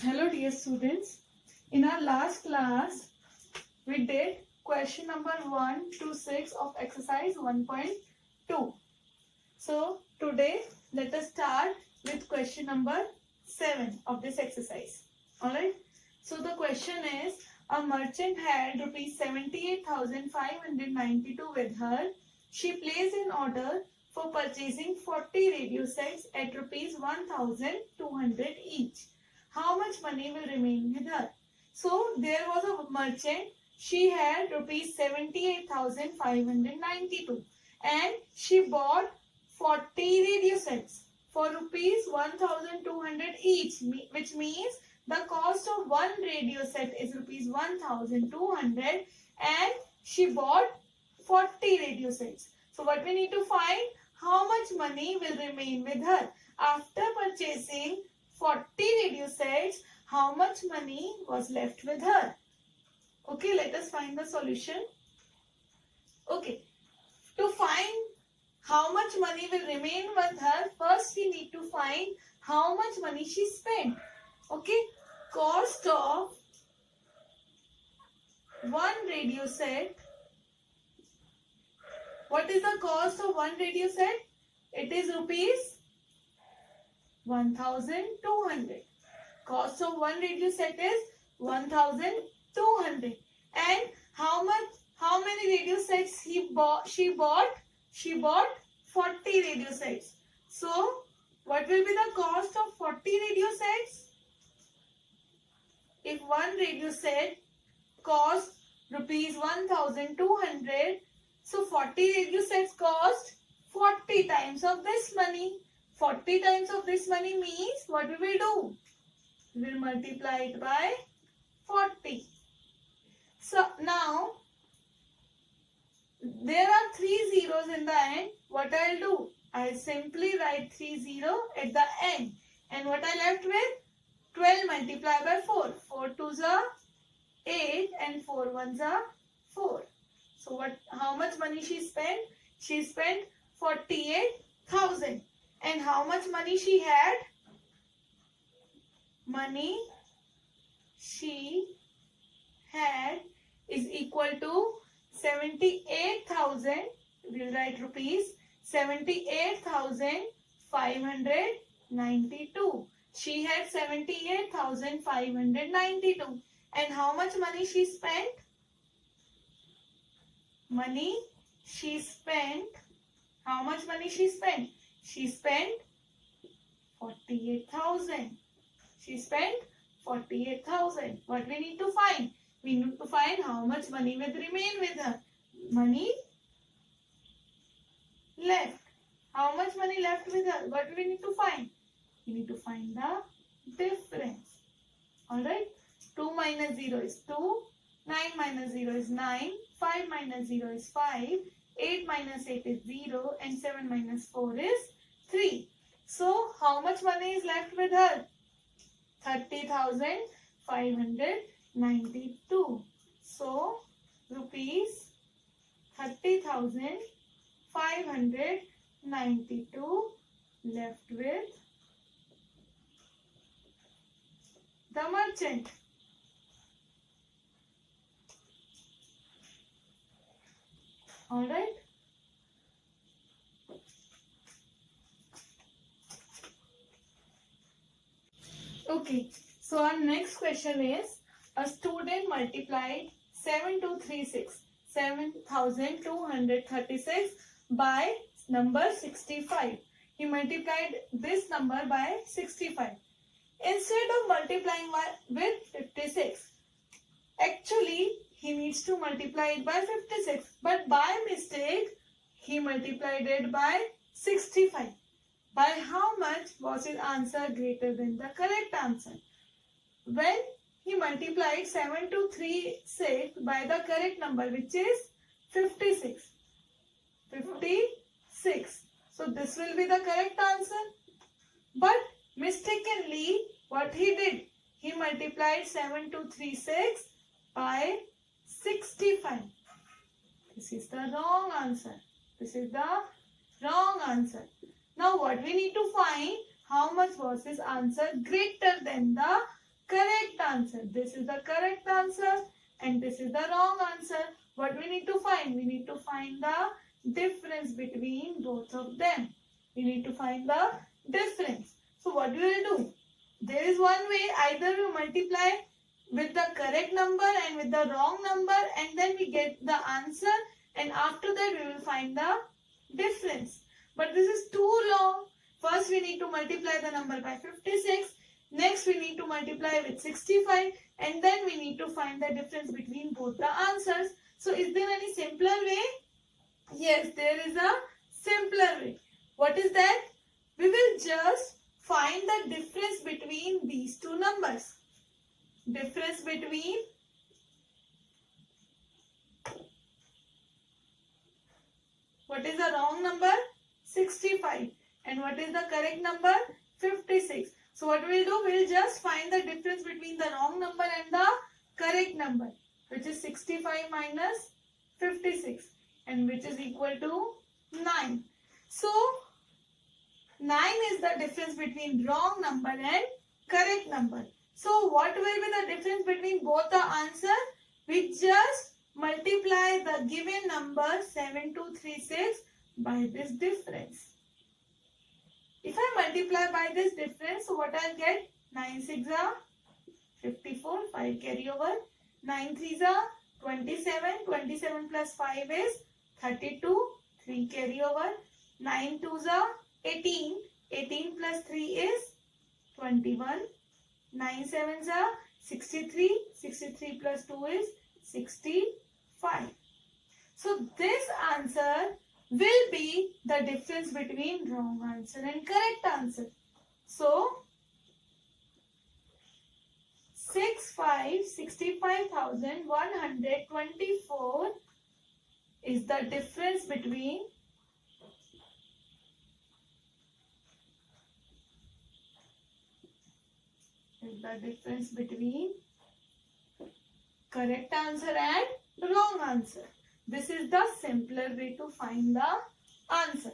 Hello dear students. In our last class, we did question number 1 to 6 of exercise 1.2. So today let us start with question number 7 of this exercise. Alright. So the question is, a merchant had rupees 78,592 with her. She placed an order for purchasing 40 radio sets at rupees 1,200 each. How much money will remain with her? So there was a merchant. She had rupees 78,592 and she bought 40 radio sets for rupees 1,200 each, which means the cost of one radio set is rupees 1,200 and she bought 40 radio sets. So what we need to find, how much money will remain with her after purchasing 40 radio sets, how much money was left with her? Okay, let us find the solution. Okay, to find how much money will remain with her, first we need to find how much money she spent. Okay, cost of one radio set. What is the cost of one radio set? It is rupees 1,200. Cost of one radio set is 1,200. And how many radio sets she bought? She bought 40 radio sets. So what will be the cost of 40 radio sets? If one radio set costs rupees 1,200, so 40 radio sets cost 40 times of this money. 40 times of this money means what we will do? We will multiply it by 40. So now there are 3 zeros in the end. What I'll do? I'll simply write 3 0 at the end. And what I left with? 12 multiplied by 4. 4 2s are 8 and 4 1s are 4. So how much money she spent? She spent 48,000. And how much money she had? Money she had is equal to 78,000. We'll write rupees 78,592. She had 78,592. And how much money she spent? Money she spent. How much money she spent? She spent 48,000. She spent 48,000. What we need to find? We need to find how much money will remain with her. Money left. How much money left with her? What do we need to find? We need to find the difference. Alright. 2 minus 0 is 2. 9 minus 0 is 9. 5 minus 0 is 5. 8 minus 8 is 0. And 7 minus 4 is 3. So, how much money is left with her? 30,592. So, rupees 30,592 left with the merchant. Alright. Okay, so our next question is, a student multiplied 7,236 by number 65. He multiplied this number by 65. Instead of multiplying with 56, actually he needs to multiply it by 56. But by mistake, he multiplied it by 65. By how much was his answer greater than the correct answer? When he multiplied 7,236 by the correct number, which is 56. 56. So this will be the correct answer. But mistakenly, what he did? He multiplied 7,236 by 65. This is the wrong answer. This is the wrong answer. Now what we need to find? How much was his answer greater than the correct answer. This is the correct answer and this is the wrong answer. What we need to find? We need to find the difference between both of them. We need to find the difference. So what we will do? There is one way, either we multiply with the correct number and with the wrong number and then we get the answer, and after that we will find the difference. But this is too long. First we need to multiply the number by 56. Next we need to multiply with 65 and then we need to find the difference between both the answers. So is there any simpler way? Yes, there is a simpler way. What is that? We will just find the difference between these two numbers. Difference between what is the wrong number? 65. And what is the correct number? 56. So what we will do? We will just find the difference between the wrong number and the correct number, which is 65 minus 56 and which is equal to 9. So 9 is the difference between wrong number and correct number. So what will be the difference between both the answer? We just multiply the given number 7236 by this difference. If I multiply by this difference, so what I'll get? 9 6 are 54, 5 carry over. 9 3 are 27, 27 plus 5 is 32, 3 carry over. 9 2 are 18, 18 plus 3 is 21. 9 7 are 63, 63 plus 2 is 65. So this answer will be the difference between wrong answer and correct answer. So 65,124 is the difference between correct answer and wrong answer. This is the simpler way to find the answer.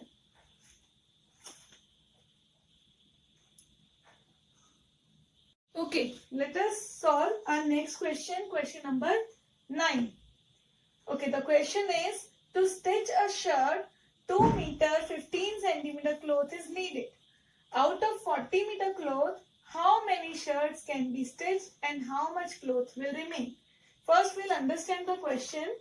Okay, let us solve our next question, question number 9. Okay, the question is, to stitch a shirt, 2 meter 15 centimeter cloth is needed. Out of 40 meter cloth, how many shirts can be stitched and how much cloth will remain? First, we'll understand the question.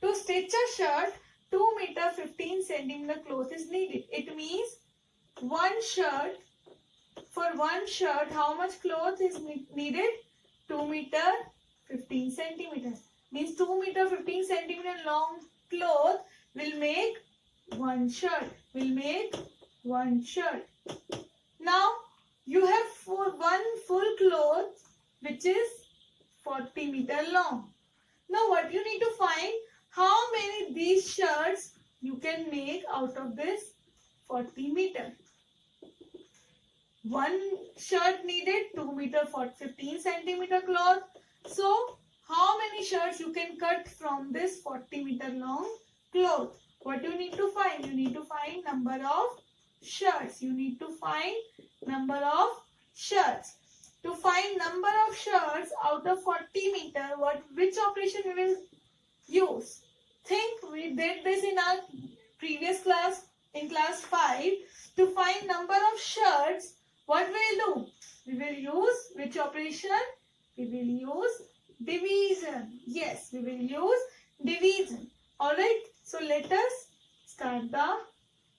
To stitch a shirt, 2 meter 15 centimeter cloth is needed. It means one shirt, for one shirt, how much cloth is needed? 2 meter 15 centimeters. Means 2 meter 15 centimeter long cloth will make one shirt. Now, you have one full cloth which is 40 meter long. Now, what you need to find? How many these shirts you can make out of this 40 meter? One shirt needed 2 meter 15 centimeter cloth. So, how many shirts you can cut from this 40 meter long cloth? What you need to find? You need to find number of shirts. To find number of shirts out of 40 meter, which operation we will use? Think we did this in our previous class, in class 5. To find number of shirts, what we will do? We will use which operation? We will use division. Yes, we will use division. Alright, so let us start the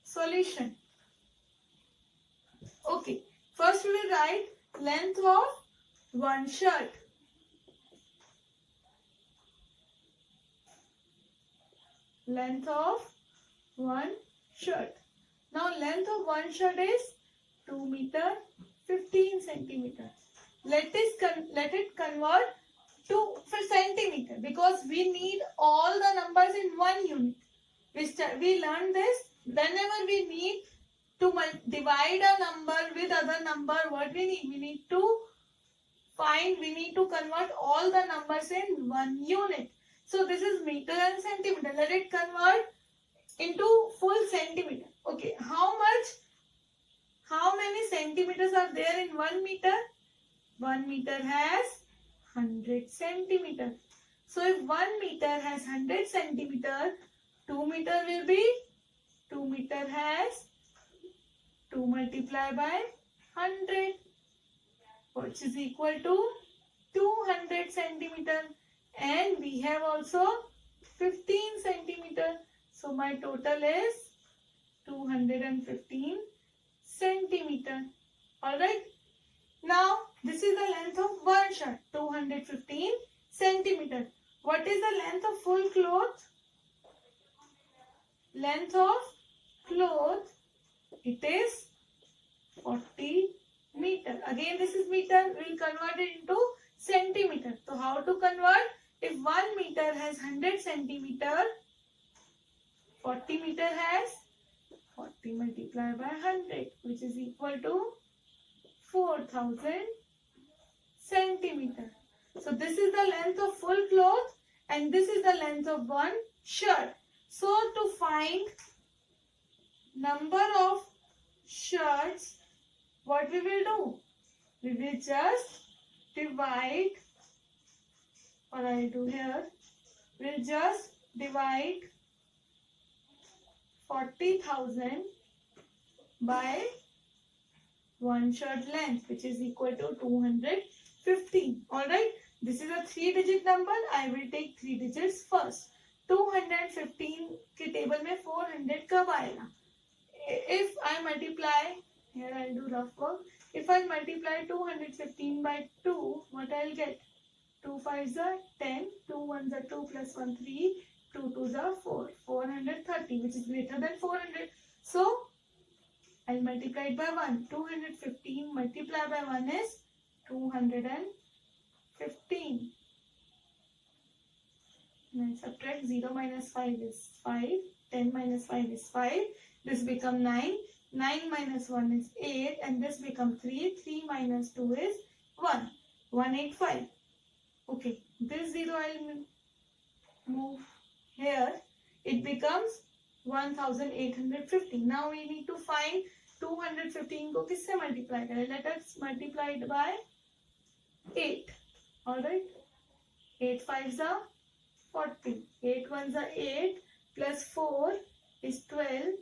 solution. Okay, first we will write length of one shirt. Length of one shirt. Now length of one shirt is 2 meter 15 centimeter. Let it convert to centimeter because we need all the numbers in one unit. We learned this. Whenever we need to divide a number with other number, what we need? We need to convert all the numbers in one unit. So this is meter and centimeter. Let it convert into full centimeter. Okay, how many centimeters are there in 1 meter? 1 meter has 100 centimeter. So if 1 meter has 100 centimeter, 2 meter will be 2 meter has 2 multiplied by 100, which is equal to 200 centimeter. And we have also 15 centimeter. So my total is 215 centimeter. Alright. Now this is the length of one shirt, 215 centimeter. What is the length of full cloth? Length of cloth, it is 40 meter. Again this is meter, we will convert it into centimeter. So how to convert? If 1 meter has 100 centimeter, 40 meter has 40 multiplied by 100, which is equal to 4000 centimeter. So this is the length of full cloth and this is the length of one shirt. So to find number of shirts, what we will do? We will just divide, or I do here, we'll just divide 40,000 by one shirt length, which is equal to 215. Alright, this is a 3-digit number. I will take 3 digits first. 215 के table में 400 कब आएगा? If I multiply, here I'll do rough work. If I multiply 215 by 2, what I'll get? 2 5s are 10, 2 1s are 2 plus 1 3, 2 2s are 4, 430, which is greater than 400. So I'll multiply it by 1. 215 multiplied by 1 is 215. And subtract 0 minus 5 is 5. 10 minus 5 is 5. This becomes 9. 9 minus 1 is 8. And this becomes 3. 3 minus 2 is 1. 185. Okay. This 0 I'll move here. It becomes 1850. Now we need to find 215 को किससे multiply करें? Let us multiply it by 8. Alright. 8 5s are 40. 8 1s are 8 plus 4 is 12.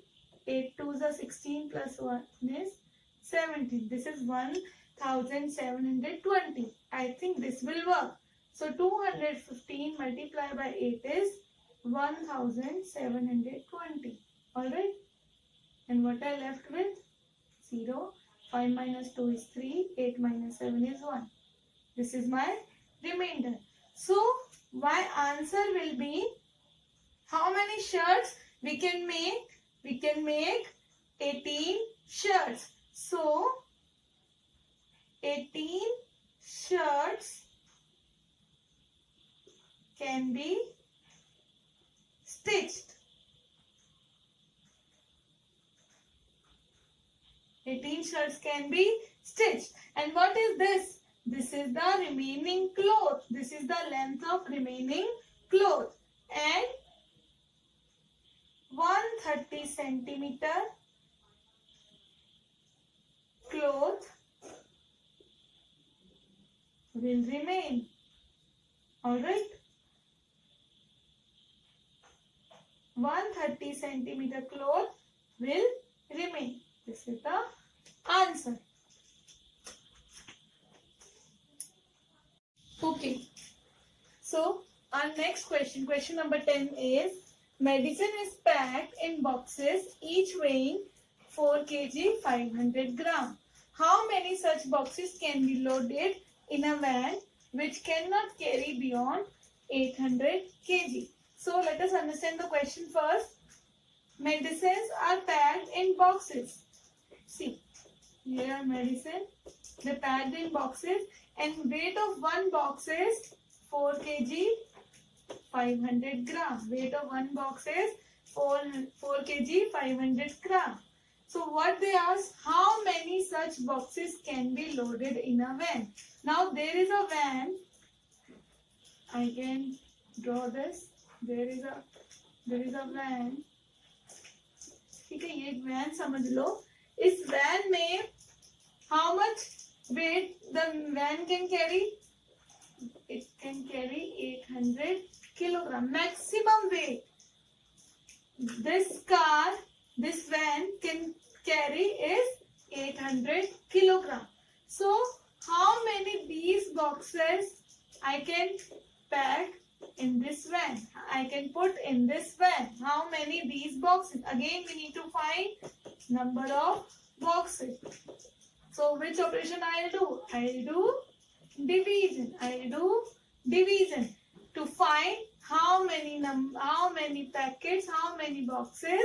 8 2s are 16 plus 1 is 17. This is 1720. I think this will work. So 215 multiplied by 8 is 1720. Alright. And what I left with? 0. 5 minus 2 is 3. 8 minus 7 is 1. This is my remainder. So my answer will be, how many shirts we can make? We can make 18 shirts. So 18 shirts can be stitched. 18 shirts can be stitched. And what is this? This is the remaining cloth. This is the length of remaining cloth. And 130 centimeter cloth will remain. Alright. 130 centimeter cloth will remain. This is the answer. Okay. So our next question, question number 10 is, medicine is packed in boxes each weighing 4 kg 500 gram. How many such boxes can be loaded in a van which cannot carry beyond 800 kg? So let us understand the question first. Medicines are packed in boxes. See, here are medicine. They packed in boxes and weight of one box is 4 kg 500 gram. Weight of one box is 4 kg 500 gram. So what they ask, how many such boxes can be loaded in a van? Now there is a van. I can draw this. There is a van. ठीक है, ये van समझ लो. इस van में how much weight the van can carry? It can carry 800 kilogram. Maximum weight this van can carry is 800 kilogram. So how many these boxes I can pack in this van? I can put in this van. How many these boxes? Again we need to find number of boxes. So which operation I'll do? I'll do division to find how many packets, how many boxes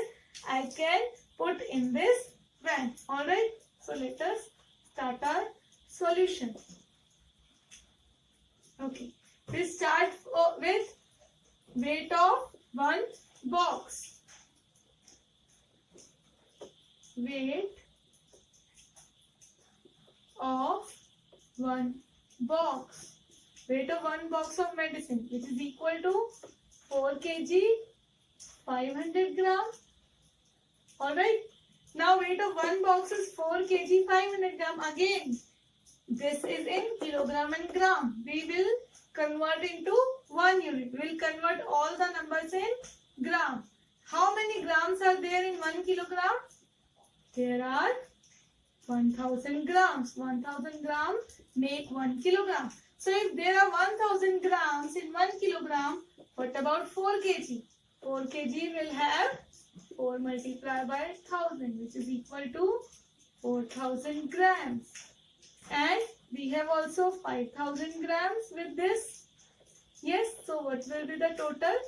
I can put in this van. Alright, so let us start our solution. Okay, we start with weight of one box. Weight of one box. Weight of one box of medicine, which is equal to 4 kg, 500 gram. Alright. Now weight of one box is 4 kg, 500 gram. Again, this is in kilogram and gram. We will convert into one unit. We will convert all the numbers in gram. How many grams are there in 1 kilogram? There are 1000 grams. 1000 grams make 1 kilogram. So if there are 1000 grams in 1 kilogram, what about 4 kg? 4 kg will have 4 multiplied by 1000, which is equal to 4000 grams. And we have also 5000 grams with this. Yes, so what will be the total?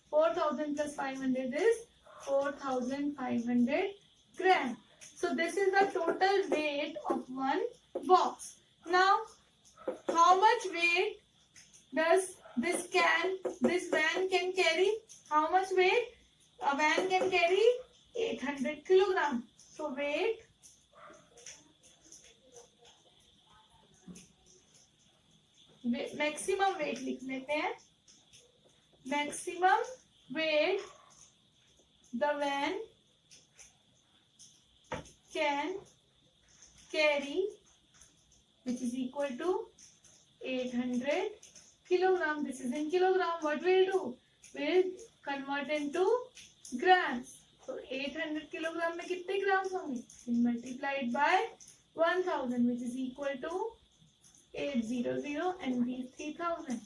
4000 plus 500 is 4500 grams. So this is the total weight of one box. Now, how much weight does this van can carry? How much weight? A van can carry 800 kilogram. So weight maximum weight लिख लेते हैं. Maximum weight the van can carry, which is equal to 800 kilogram. This is in kilogram. What we'll do? We'll convert into grams. So 800 kilogram में कितने grams होंगे? Multiplied by 1000, which is equal to 800 and these 3000.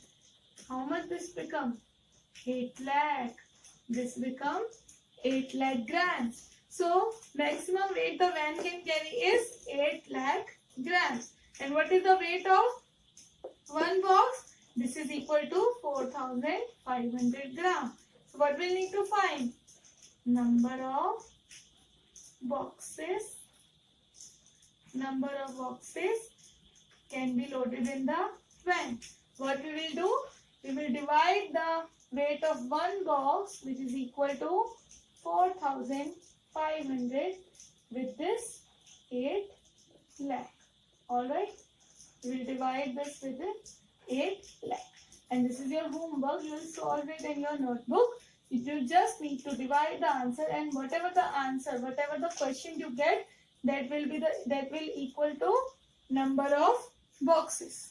How much this become? 8 lakh. This becomes 8 lakh grams. So maximum weight the van can carry is 8 lakh grams. And what is the weight of one box? This is equal to 4500 grams. So what we need to find? Number of boxes. Number of boxes can be loaded in the van. What we will do? We will divide the weight of one box, which is equal to 4500 with this 8 lakh. Alright. We will divide this with 8 lakh. And this is your homework. You will solve it in your notebook. You just need to divide the answer, and whatever the answer, whatever the question you get, that will equal to number of boxes.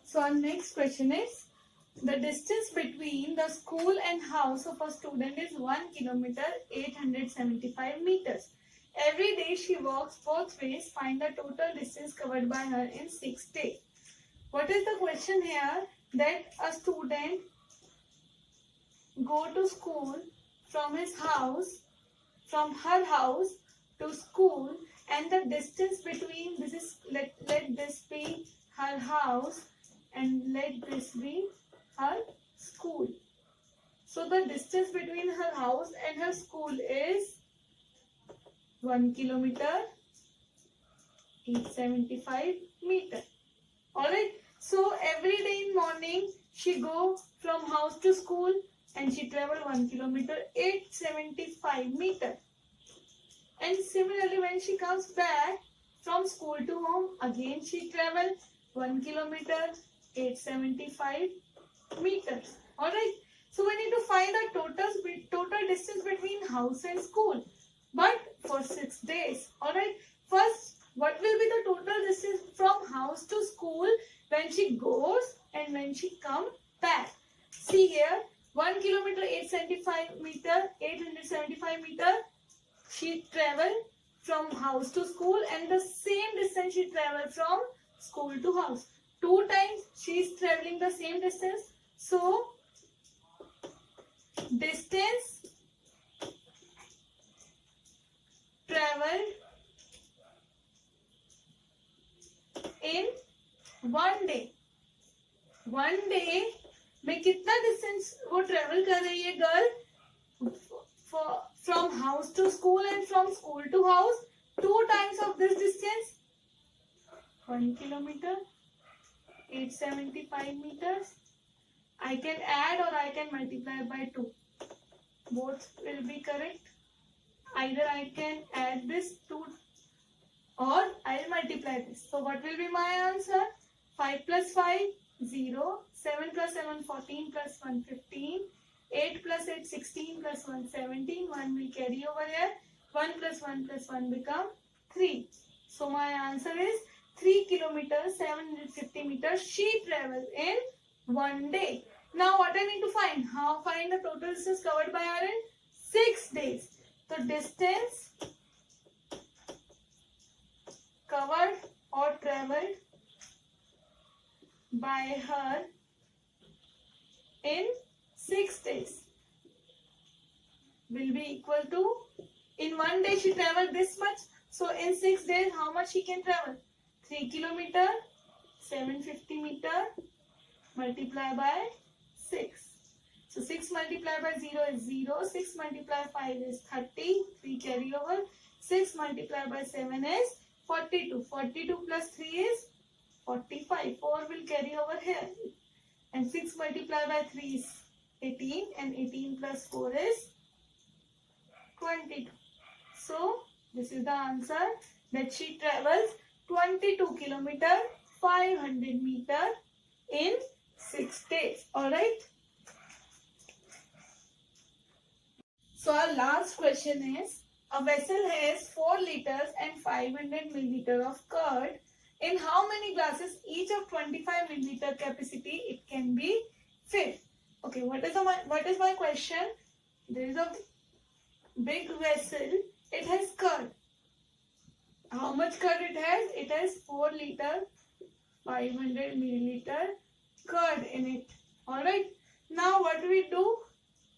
So our next question is, the distance between the school and house of a student is 1 kilometer 875 meters. Every day she walks both ways. Find the total distance covered by her in 6 days. What is the question here? That a student go to school from his house, from her house to school, and the distance between this is, let this be her house and let this be her school. So the distance between her house and her school is 1 kilometer 875 meter. Alright. So every day in morning she go from house to school and she travel 1 kilometer 875 meter. And similarly when she comes back from school to home, again she travel 1 kilometer 875 meters. Alright. So we need to find the total distance between house and school. But for 6 days. Alright. First, what will be the total distance from house to school when she goes and when she comes back? See here, 1 kilometer 875 meter, 875 meter she traveled from house to school, and the same distance she traveled from school to house. 2 times she is traveling the same distance. So, distance traveled in 1 day. 1 day में कितना distance वो travel कर रही है girl from house to school and from school to house? 2 times of this distance. 1 kilometer 875 meters. I can add or I can multiply by 2. Both will be correct. Either I can add this 2 or I'll multiply this. So what will be my answer? 5 plus 5, 0. 7 plus 7, 14 plus 1, 15. 8 plus 8, 16 plus 1, 17. 1 will carry over here. 1 plus 1 plus 1 become 3. So my answer is 3 kilometers, 750 meters she travels in 1 day. Now what I need to find? How find the total distance covered by her in 6 days. The distance covered or traveled by her in 6 days will be equal to, in 1 day she traveled this much, so in 6 days how much she can travel? 3 kilometer 750 meter multiply by 6. So 6 multiplied by 0 is 0. 6 multiplied by 5 is 30. 3 carry over. 6 multiplied by 7 is 42. 42 plus 3 is 45. 4 will carry over here. And 6 multiplied by 3 is 18. And 18 plus 4 is 22. So this is the answer, that she travels 22 kilometer 500 meter in 6 days. Alright. So our last question is, a vessel has 4 liters and 500 milliliter of curd. In how many glasses each of 25 milliliter capacity it can be filled? Okay, what is my question? There is a big vessel. It has curd. How much curd it has? It has 4 liter 500 milliliter curd in it. Alright. Now what do we do?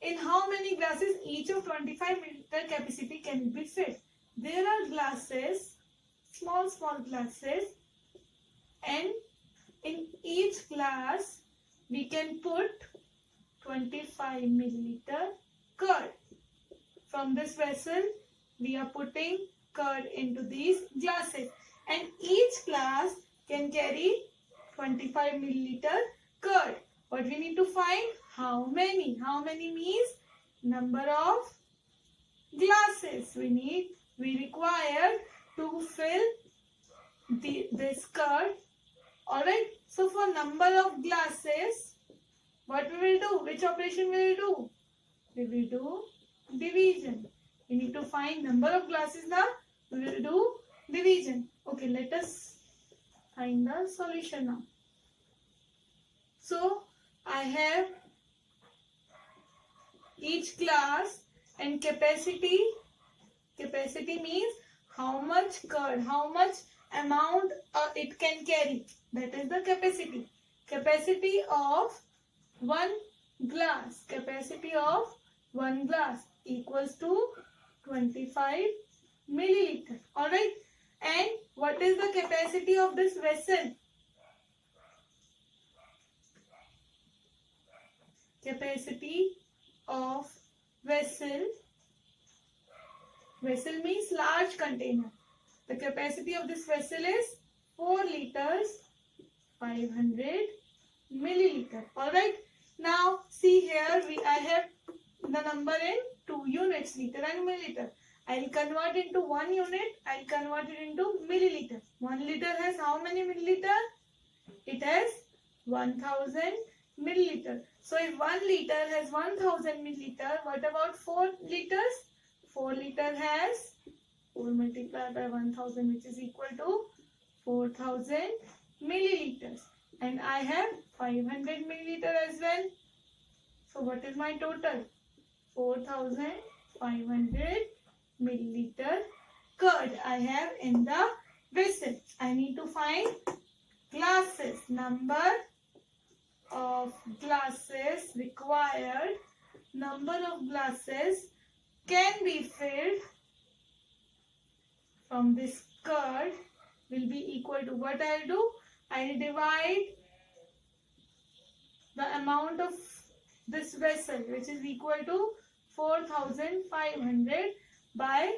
In how many glasses each of 25 milliliter capacity can be filled? There are glasses, small glasses, and in each glass we can put 25 milliliter curd. From this vessel we are putting curd into these glasses, and each glass can carry 25 milliliter curd. What we need to find? How many? How many means number of glasses we require to fill this curd. Alright. So for number of glasses, what we will do? Which operation we will do? We will do division. We need to find number of glasses now. We will do division. Okay, let us find the solution now. So I have each glass and capacity. Capacity means how much curd, how much amount it can carry. That is the capacity. Capacity of one glass. Capacity of one glass equals to 25 milliliter. Alright. And what is the capacity of this vessel? Capacity of vessel. Vessel means large container. The capacity of this vessel is 4 liters 500 milliliter. Alright. Now see here I have the number in 2 units, liter and milliliter. I will convert into 1 unit. I will convert it into milliliter. 1 liter has how many milliliter? It has 1000 milliliter. So if 1 liter has 1000 milliliter, what about 4 liters? 4 liter has 4 multiplied by 1000, which is equal to 4000 milliliters. And I have 500 milliliter as well. So what is my total? 4500 milliliter curd I have in the vessel. I need to find glasses. Number of glasses required. Number of glasses can be filled from this curd will be equal to what I'll do? I'll divide the amount of this vessel, which is equal to 4500 by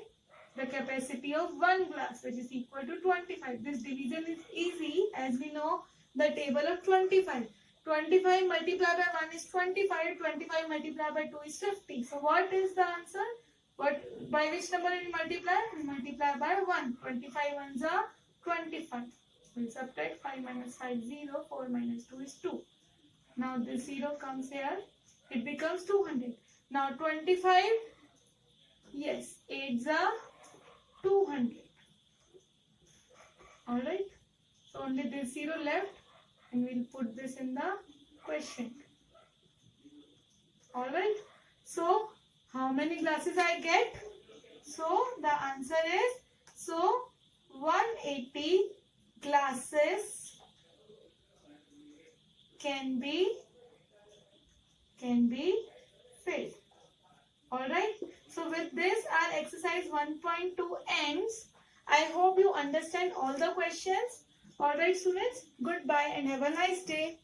the capacity of one glass, which is equal to 25. This division is easy as we know the table of 25. 25 multiplied by 1 is 25. 25 multiplied by 2 is 50. So what is the answer? By which number will multiply? We multiply by 1. 25 ones are 25. We'll subtract 5 minus 5, 0. 4 minus 2 is 2. Now this 0 comes here. It becomes 200. Now 25. Yes, 8s are 200. Alright. So only this 0 left. And we'll put this in the question. Alright. So how many glasses I get? So the answer is, 180 glasses can be filled. Alright. So with this our exercise 1.2 ends. I hope you understand all the questions. Alright students, goodbye and have a nice day.